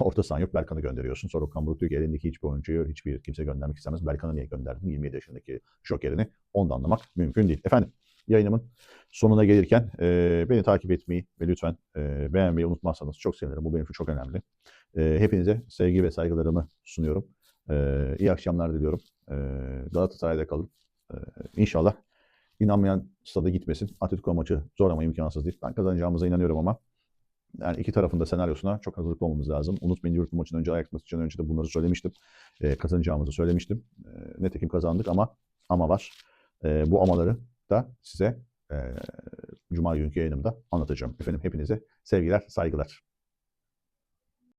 Orta sahan yok. Berkan'ı gönderiyorsun. Sonra Okan Buruk diyor ki elindeki hiçbir oyuncuyu hiçbir kimse göndermek istemez. Berkan'ı niye gönderdin? 27 yaşındaki jokerini. Onu da anlamak mümkün değil. Efendim yayınımın sonuna gelirken beni takip etmeyi ve lütfen beğenmeyi unutmazsanız çok sevinirim. Bu benim için çok önemli. Hepinize sevgi ve saygılarımı sunuyorum. İyi akşamlar diliyorum. Galatasaray'da kalın. İnşallah İnanmayan stada gitmesin. Atletico maçı zorlama imkansız değil. Ben kazanacağımıza inanıyorum ama yani iki tarafın da senaryosuna çok hazırlıklı olmamız lazım. Unutmayın, Liverpool maçından önce, Ajax maçından önce de bunları söylemiştim. Kazanacağımızı söylemiştim. Nitekim kazandık ama var. Bu amaları da size Cuma günkü yayınımda anlatacağım. Efendim hepinize sevgiler, saygılar.